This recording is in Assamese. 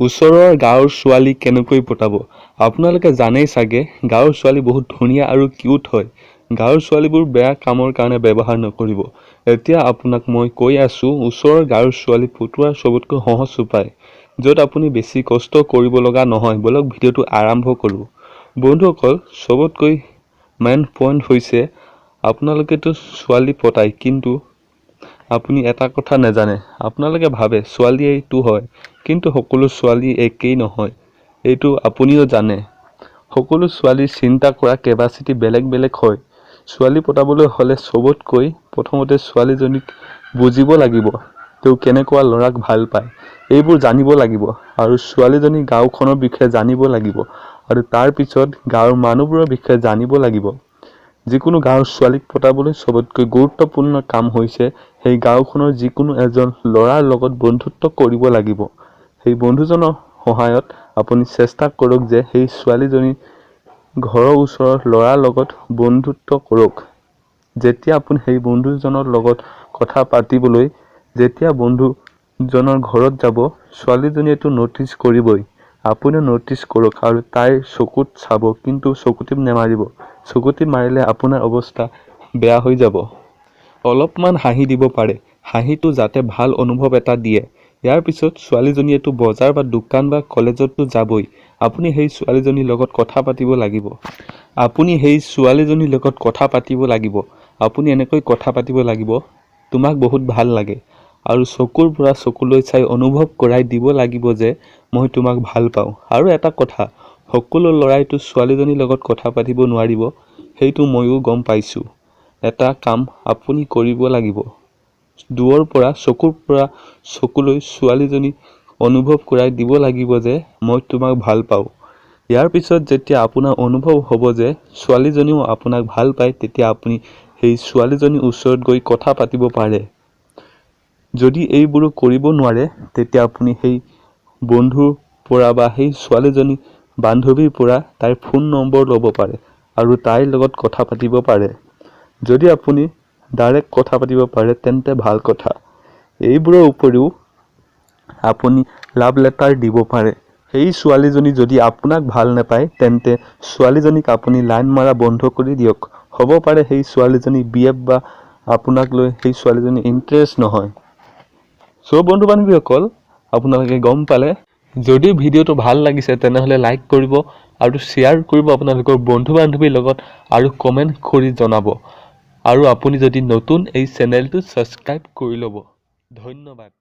ওচৰৰ গাঁৱৰ ছোৱালী কেনেকৈ পটাব? আপোনালোকে জানেই চাগে গাঁৱৰ ছোৱালী বহুত ধুনীয়া আৰু কিউট হয়। গাঁৱৰ ছোৱালীবোৰ বেয়া কামৰ কাৰণে ব্যৱহাৰ নকৰিব। এতিয়া আপোনাক মই কৈ আছোঁ, ওচৰৰ গাঁৱৰ ছোৱালী পটোৱাৰ চবতকৈ সহজ উপায়, য'ত আপুনি বেছি কষ্ট কৰিব লগা নহয়। বলক ভিডিঅ'টো আৰম্ভ কৰোঁ। বন্ধুসকল, চবতকৈ মেইন পইণ্ট হৈছে আপোনালোকেতো ছোৱালী পতায়, কিন্তু আপুনি এটা কথা নাজানে। আপোনালোকে ভাবে ছোৱালী এইটো হয়, কিন্তু সকলো ছোৱালী একেই নহয়, এইটো আপুনিও জানে। সকলো ছোৱালীৰ চিন্তা কৰা কেপাচিটি বেলেগ বেলেগ হয়। ছোৱালী পতাবলৈ হ'লে চবতকৈ প্ৰথমতে ছোৱালীজনীক বুজিব লাগিব, তেওঁ কেনেকুৱা ল'ৰাক ভাল পায়, এইবোৰ জানিব লাগিব। আৰু ছোৱালীজনী গাঁওখনৰ বিষয়ে জানিব লাগিব, আৰু তাৰ পিছত গাঁৱৰ মানুহবোৰৰ বিষয়ে জানিব লাগিব। যিকোনো গাঁৱৰ ছোৱালীক পতাবলৈ চবতকৈ গুৰুত্বপূৰ্ণ কাম হৈছে সেই গাঁওখনৰ যিকোনো এজন ল'ৰাৰ লগত বন্ধুত্ব কৰিব লাগিব। সেই বন্ধুজনৰ সহায়ত আপুনি চেষ্টা কৰক যে সেই ছোৱালীজনী ঘৰৰ ওচৰৰ ল'ৰাৰ লগত বন্ধুত্ব কৰক। যেতিয়া আপুনি সেই বন্ধুজনৰ লগত কথা পাতিবলৈ যেতিয়া বন্ধুজনৰ ঘৰত যাব, ছোৱালীজনীয়েতো ন'টিচ কৰিবই। আপুনিও ন'টিচ কৰক আৰু তাইৰ চকুত চাব, কিন্তু চকুটিপ নেমাৰিব। চকুটিপ মাৰিলে আপোনাৰ অৱস্থা বেয়া হৈ যাব। অলপমান হাঁহি দিব পাৰে, হাঁহিটো যাতে ভাল অনুভৱ এটা দিয়ে। ইয়াৰ পিছত ছোৱালীজনীয়েতো বজাৰ বা দোকান বা কলেজতো যাবই। আপুনি সেই ছোৱালীজনীৰ লগত কথা পাতিব লাগিব। আপুনি এনেকৈ কথা পাতিব লাগিব, তোমাক বহুত ভাল লাগে, আৰু চকুৰ পৰা চকুলৈ চাই অনুভৱ কৰাই দিব লাগিব যে মই তোমাক ভাল পাওঁ। আৰু এটা কথা, সকলো ল'ৰাইতো ছোৱালীজনীৰ লগত কথা পাতিব নোৱাৰিব, সেইটো ময়ো গম পাইছোঁ। এটা কাম আপুনি কৰিব লাগিব, দূৰৰ পৰা চকুৰ পৰা চকুলৈ ছোৱালীজনীক অনুভৱ কৰাই দিব লাগিব যে মই তোমাক ভাল পাওঁ। ইয়াৰ পিছত যেতিয়া আপোনাৰ অনুভৱ হ'ব যে ছোৱালীজনীও আপোনাক ভাল পায়, তেতিয়া আপুনি সেই ছোৱালীজনীৰ ওচৰত গৈ কথা পাতিব পাৰে। যদি এইবোৰো কৰিব নোৱাৰে, তেতিয়া আপুনি সেই বন্ধুৰ পৰা বা সেই ছোৱালীজনী বান্ধৱীৰ পৰা তাইৰ ফোন নম্বৰ ল'ব পাৰে আৰু তাইৰ লগত কথা পাতিব পাৰে। যদি আপুনি ডাইৰেক্ট কথা পাতিব পাৰে তেন্তে ভাল কথা। এইবোৰৰ উপৰিও আপুনি লাভ লেটাৰ দিব পাৰে। সেই ছোৱালীজনী যদি আপোনাক ভাল নাপায়, তেন্তে ছোৱালীজনীক আপুনি লাইন মাৰা বন্ধ কৰি দিয়ক। হ'ব পাৰে সেই ছোৱালীজনী BF বা আপোনাক লৈ সেই ছোৱালীজনী ইণ্টাৰেষ্ট নহয়। বন্ধু বান্ধৱীসকল, আপোনালোকে গম পালে। যদি ভিডিঅ'টো ভাল লাগিছে তেনেহ'লে লাইক কৰিব আৰু শ্বেয়াৰ কৰিব আপোনালোকৰ বন্ধু বান্ধৱীৰ লগত, আৰু কমেণ্ট কৰি জনাব। আৰু আপুনি যদি নতুন, এই চেনেলটো ছাবস্ক্ৰাইব কৰি ল'ব। ধন্যবাদ।